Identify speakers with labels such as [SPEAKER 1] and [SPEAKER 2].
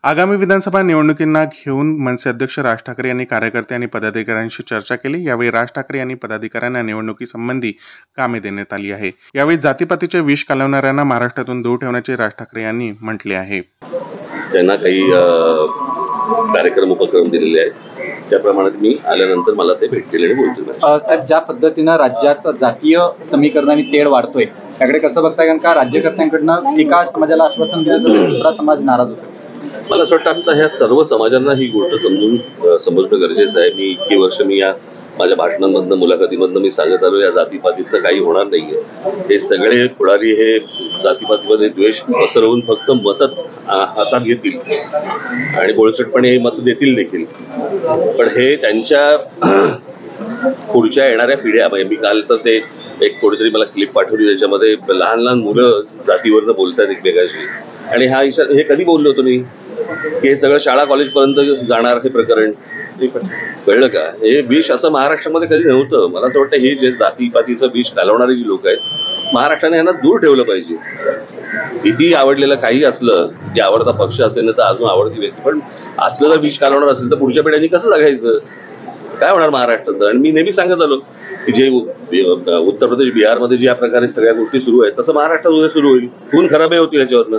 [SPEAKER 1] आगामी विधानसभा निवडणुकींना घेऊन मनसे अध्यक्ष राज ठाकरे यांनी कार्यकर्ते आणि पदाधिकाऱ्यांशी चर्चा केली। यावेळी राज ठाकरे यांनी पदाधिकाऱ्यांना निवडणुकीसंबंधी कामे देण्यात आली आहे। यावेळी जातीपातीचे विष कालवणाऱ्यांना महाराष्ट्रातून दूर ठेवण्याचे राज ठाकरे यांनी म्हटले आहे।
[SPEAKER 2] त्यांना काही कार्यक्रम उपक्रम दिलेले आहेत, त्याप्रमाणे मी आल्यानंतर मला ते भेटलेले बोलतो।
[SPEAKER 3] साहेब, ज्या पद्धतीनं राज्यात जातीय समीकरणाने तेढ वाढतोय त्याकडे कसं बघताय? कारण का राज्यकर्त्यांकडनं एका समाजाला आश्वासन दिलं तर दुसरा समाज नाराज होतो।
[SPEAKER 2] मला असं वाटतं आता ह्या सर्व समाजांना ही गोष्ट समजणं गरजेचं आहे। मी इतकी वर्ष या माझ्या भाषणांमधनं मुलाखतीमधनं मी सांगत आलो, या जातीपातीतलं काही होणार नाहीये। हे सगळे पुढारी हे जातीपातीमध्ये द्वेष पसरवून फक्त मतं हातात घेतील आणि बोळसटपणे हे मतं देतील देखील, पण हे त्यांच्या पुढच्या येणाऱ्या पिढ्या, म्हणजे मी काल तर ते एक कोणीतरी मला क्लिप पाठवली, त्याच्यामध्ये लहान लहान मुलं जातीवरनं बोलतात एकमेकाशी, आणि हे कधी बोललो होतो मी की हे सगळं शाळा कॉलेज पर्यंत जाणार हे प्रकरण, कळलं का? हे विष असं महाराष्ट्रामध्ये कधी नव्हतं। मला असं वाटतं हे जे जातीपातीचं विष घालवणारी जी लोक आहेत, महाराष्ट्राने यांना दूर ठेवलं पाहिजे। किती आवडलेलं काही असलं, की आवडता पक्ष असेल ना तर अजून आवडती व्यक्ती, पण असलं जर विष घालवणार असेल तर पुढच्या पिढ्यांनी कसं जगायचं, काय होणार महाराष्ट्राचं? आणि मी नेहमी सांगत आलो की जे उत्तर प्रदेश बिहारमध्ये ज्या प्रकारे सगळ्या गोष्टी सुरू आहेत तसं महाराष्ट्रात उद्या सुरू होईल, खून खराबही होतील याच्यावरनं।